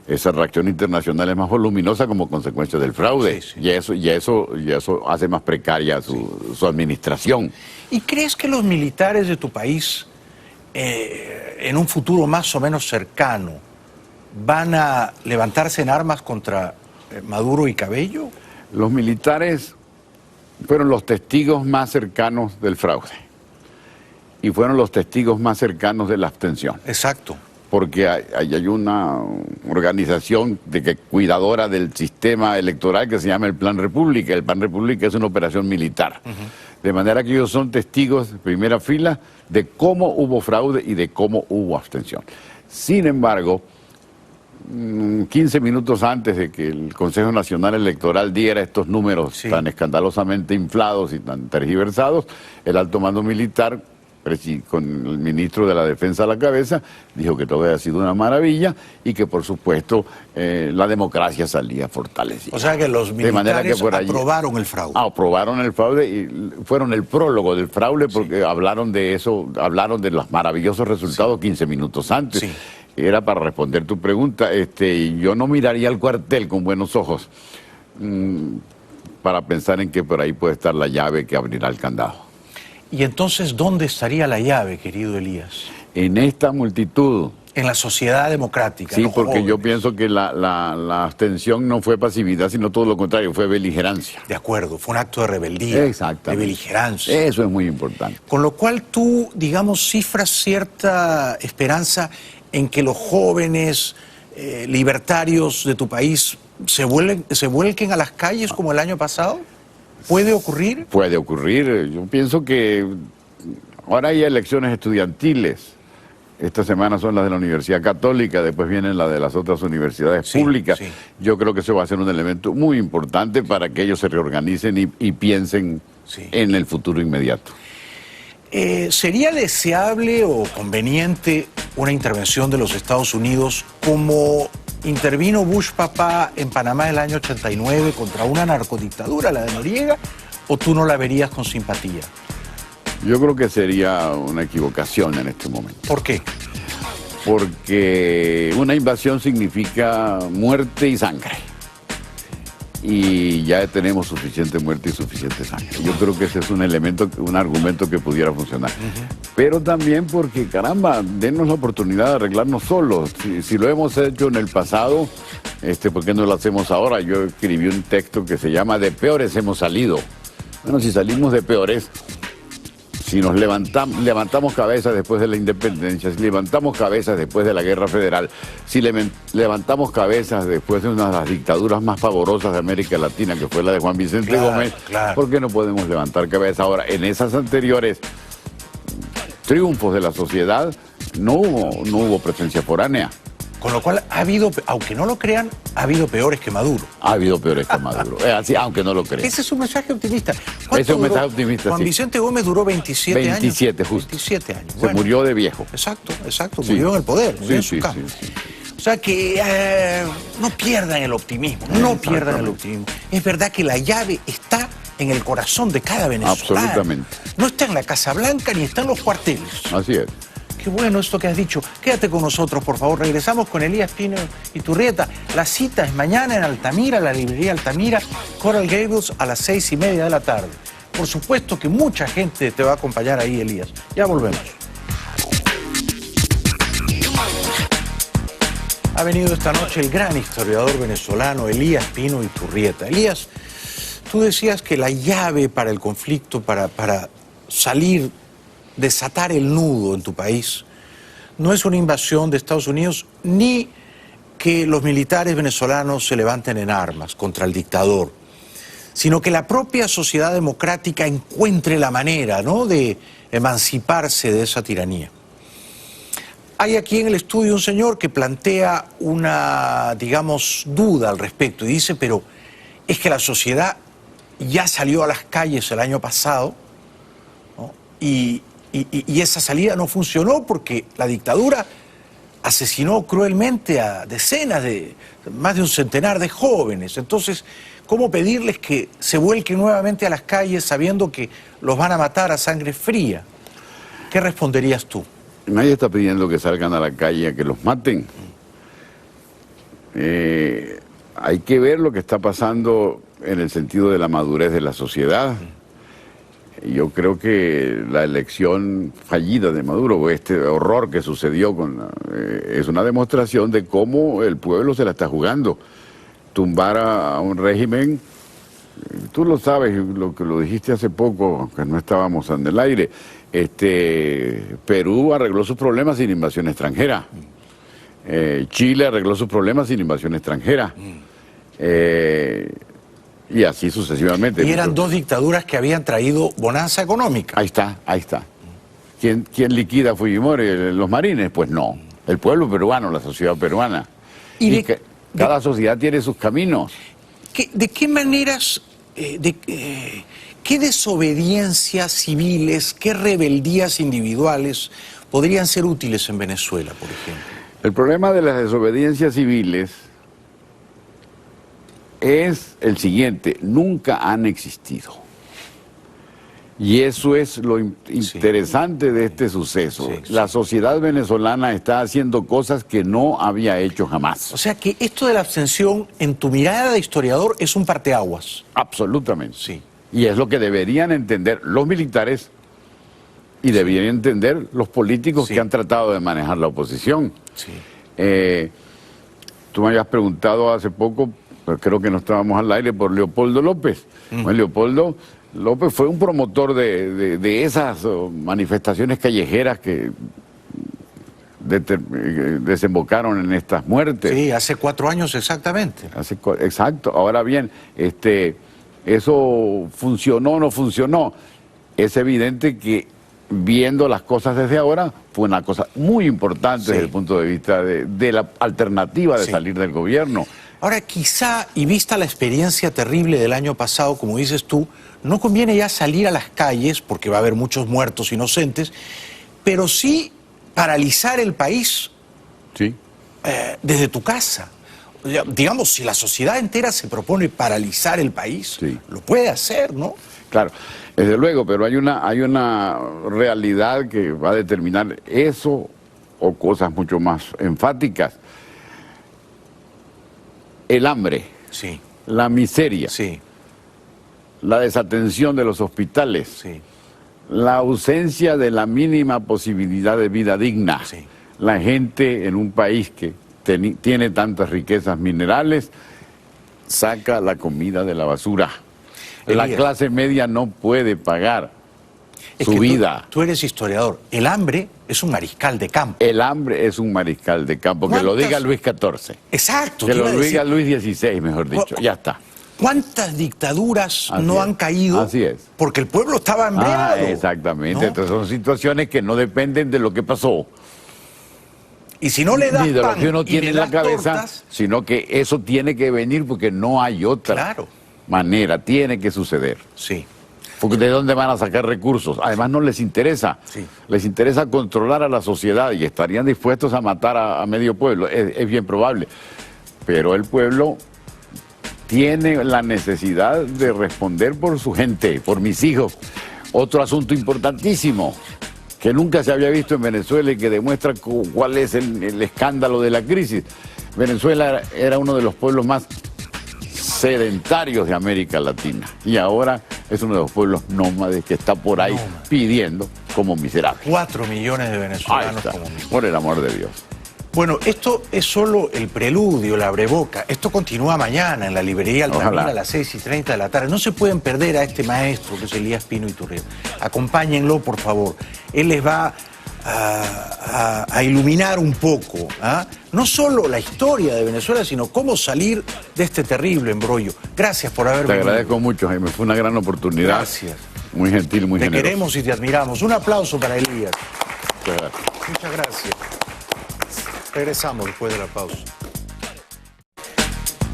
Esa reacción internacional es más voluminosa como consecuencia del fraude. Sí, sí. Y eso hace más precaria su administración. ¿Y crees que los militares de tu país, en un futuro más o menos cercano, van a levantarse en armas contra Maduro y Cabello? Los militares fueron los testigos más cercanos del fraude y fueron los testigos más cercanos de la abstención. Exacto. Porque hay una organización cuidadora del sistema electoral que se llama el Plan República. El Plan República es una operación militar. De manera que ellos son testigos de primera fila de cómo hubo fraude y de cómo hubo abstención. Sin embargo, 15 minutos antes de que el Consejo Nacional Electoral diera estos números tan escandalosamente inflados y tan tergiversados, el alto mando militar, con el ministro de la Defensa a la cabeza, dijo que todo había sido una maravilla y que por supuesto la democracia salía fortalecida. O sea que los militares aprobaron el fraude. Aprobaron el fraude y fueron el prólogo del fraude porque hablaron de eso, hablaron de los maravillosos resultados 15 minutos antes. Sí. Era para responder tu pregunta, yo no miraría al cuartel con buenos ojos para pensar en que por ahí puede estar la llave que abrirá el candado. ¿Y entonces dónde estaría la llave, querido Elías? En esta multitud. En la sociedad democrática. Sí, porque jóvenes. Yo pienso que la abstención no fue pasividad, sino todo lo contrario, fue beligerancia. De acuerdo, fue un acto de rebeldía. Exactamente. De beligerancia. Eso es muy importante. Con lo cual tú, digamos, cifras cierta esperanza en que los jóvenes libertarios de tu país se vuelquen a las calles como el año pasado. ¿Puede ocurrir? Puede ocurrir. Yo pienso que ahora hay elecciones estudiantiles, Esta semana son las de la Universidad Católica, después vienen las de las otras universidades públicas. Sí. Yo creo que eso va a ser un elemento muy importante para que ellos se reorganicen y piensen en el futuro inmediato. ¿Sería deseable o conveniente una intervención de los Estados Unidos como intervino Bush papá en Panamá el año 89 contra una narcodictadura, la de Noriega, o tú no la verías con simpatía? Yo creo que sería una equivocación en este momento. ¿Por qué? Porque una invasión significa muerte y sangre. Y ya tenemos suficiente muerte y suficiente sangre. Yo creo que ese es un elemento, un argumento que pudiera funcionar. Pero también porque, caramba, denos la oportunidad de arreglarnos solos. Si lo hemos hecho en el pasado, ¿por qué no lo hacemos ahora? Yo escribí un texto que se llama "De peores hemos salido". Bueno, si salimos de peores, si nos levantamos cabezas después de la independencia, si levantamos cabezas después de la guerra federal, si levantamos cabezas después de una de las dictaduras más pavorosas de América Latina, que fue la de Juan Vicente Gómez, ¿por qué no podemos levantar cabeza ahora? En esas anteriores triunfos de la sociedad no hubo presencia foránea. Con lo cual ha habido, aunque no lo crean, ha habido peores que Maduro. Ha habido peores que Maduro, así, aunque no lo crean. Ese es un mensaje optimista. Ese es un mensaje optimista, Juan Vicente Gómez duró 27 años. 27, justo. 27 años. Se murió de viejo. Exacto, murió en el poder, murió en su casa. O sea que no pierdan el optimismo, no pierdan el optimismo. Es verdad que la llave está en el corazón de cada venezolano. Absolutamente. No está en la Casa Blanca ni está en los cuarteles. Así es. Qué bueno esto que has dicho. Quédate con nosotros, por favor. Regresamos con Elías Pino Iturrieta. La cita es mañana en Altamira, la librería Altamira, Coral Gables, a las 6:30 de la tarde. Por supuesto que mucha gente te va a acompañar ahí, Elías. Ya volvemos. Ha venido esta noche el gran historiador venezolano Elías Pino Iturrieta. Elías, tú decías que la llave para el conflicto, para salir, desatar el nudo en tu país, no es una invasión de Estados Unidos ni que los militares venezolanos se levanten en armas contra el dictador, sino que la propia sociedad democrática encuentre la manera, ¿no?, de emanciparse de esa tiranía. Hay aquí en el estudio un señor que plantea una, digamos, duda al respecto y dice, pero es que la sociedad ya salió a las calles el año pasado, ¿no?, y esa salida no funcionó porque la dictadura asesinó cruelmente a decenas más de un centenar de jóvenes. Entonces, ¿cómo pedirles que se vuelquen nuevamente a las calles sabiendo que los van a matar a sangre fría? ¿Qué responderías tú? Nadie está pidiendo que salgan a la calle a que los maten. Hay que ver lo que está pasando en el sentido de la madurez de la sociedad. Yo creo que la elección fallida de Maduro, o este horror que sucedió, es una demostración de cómo el pueblo se la está jugando. Tumbar a un régimen, tú lo sabes, lo que lo dijiste hace poco, aunque no estábamos en el aire, Perú arregló sus problemas sin invasión extranjera. Chile arregló sus problemas sin invasión extranjera. Y así sucesivamente. Y eran dos dictaduras que habían traído bonanza económica. Ahí está, ahí está. ¿Quién liquida a Fujimori? ¿Los marines? Pues no. El pueblo peruano, la sociedad peruana. Cada sociedad tiene sus caminos. ¿De qué maneras, qué desobediencias civiles, qué rebeldías individuales podrían ser útiles en Venezuela, por ejemplo? El problema de las desobediencias civiles es el siguiente: nunca han existido. Y eso es lo interesante de este suceso. La sociedad venezolana está haciendo cosas que no había hecho jamás. O sea que esto de la abstención, en tu mirada de historiador, es un parteaguas. Absolutamente. Sí. Y es lo que deberían entender los militares y deberían entender los políticos que han tratado de manejar la oposición. Sí. Tú me habías preguntado hace poco, pero creo que no estábamos al aire, por Leopoldo López. Bueno, Leopoldo López fue un promotor de esas manifestaciones callejeras que desembocaron en estas muertes. Sí, hace 4 años exactamente. Exacto. Ahora bien, ¿eso funcionó o no funcionó? Es evidente que viendo las cosas desde ahora, fue una cosa muy importante desde el punto de vista de la alternativa de salir del gobierno. Ahora, quizá, y vista la experiencia terrible del año pasado, como dices tú, no conviene ya salir a las calles, porque va a haber muchos muertos inocentes, pero sí paralizar el país desde tu casa. Digamos, si la sociedad entera se propone paralizar el país, lo puede hacer, ¿no? Claro, desde luego, pero hay una realidad que va a determinar eso o cosas mucho más enfáticas. El hambre, la miseria, la desatención de los hospitales, la ausencia de la mínima posibilidad de vida digna. La gente en un país que tiene tantas riquezas minerales saca la comida de la basura. La clase media no puede pagar su vida. Tú eres historiador. El hambre es un mariscal de campo. El hambre es un mariscal de campo. Que lo diga Luis XIV. Exacto. Que lo diga Luis XVI, mejor dicho. Ya está. ¿Cuántas dictaduras han caído? Así es. Porque el pueblo estaba hambriado. Exactamente. ¿No? Entonces son situaciones que no dependen de lo que pasó. Y si no le das ni de lo pan que uno tiene en la cabeza, tortas, sino que eso tiene que venir porque no hay otra manera. Tiene que suceder. Sí. Porque ¿de dónde van a sacar recursos? Además no les interesa. Les interesa controlar a la sociedad y estarían dispuestos a matar a medio pueblo. Es bien probable. Pero el pueblo tiene la necesidad de responder por su gente, por mis hijos. Otro asunto importantísimo que nunca se había visto en Venezuela y que demuestra cuál es el escándalo de la crisis. Venezuela era uno de los pueblos más sedentarios de América Latina y ahora es uno de los pueblos nómades que está por ahí pidiendo como miserable. 4 millones de venezolanos como mismo. Por el amor de Dios. Bueno, esto es solo el preludio, la abreboca. Esto continúa mañana en la librería Altamira a las 6:30 de la tarde. No se pueden perder a este maestro que es Elías Pino Iturrieta. Acompáñenlo, por favor. Él les va a iluminar un poco, no solo la historia de Venezuela, sino cómo salir de este terrible embrollo. Gracias por haber venido. Te agradezco mucho, Jaime. Fue una gran oportunidad. Gracias. Muy gentil, muy generoso. Te queremos y te admiramos. Un aplauso para Elías. Muchas gracias. Muchas gracias. Regresamos después de la pausa.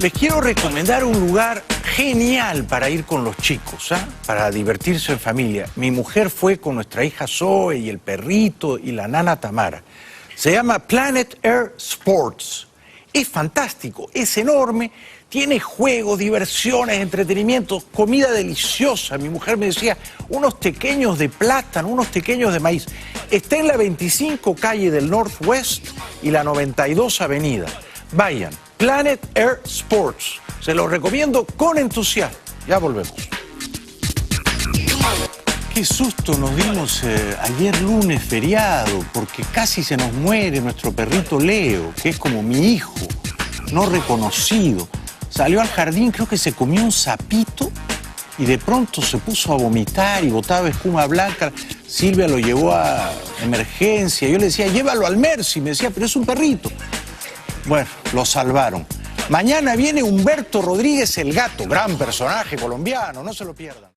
Les quiero recomendar un lugar genial para ir con los chicos, para divertirse en familia. Mi mujer fue con nuestra hija Zoe y el perrito y la nana Tamara. Se llama Planet Air Sports. Es fantástico, es enorme, tiene juegos, diversiones, entretenimientos, comida deliciosa. Mi mujer me decía, unos tequeños de plátano, unos tequeños de maíz. Está en la 25 calle del Northwest y la 92 avenida. Vayan, Planet Air Sports. Se los recomiendo con entusiasmo. Ya volvemos. Qué susto nos dimos ayer lunes feriado, porque casi se nos muere nuestro perrito Leo, que es como mi hijo, no reconocido. Salió al jardín, creo que se comió un sapito y de pronto se puso a vomitar y botaba espuma blanca. Silvia lo llevó a emergencia. Yo le decía, llévalo al Mercy. Me decía, pero es un perrito. Bueno, lo salvaron. Mañana viene Humberto Rodríguez el Gato, gran personaje colombiano, no se lo pierdan.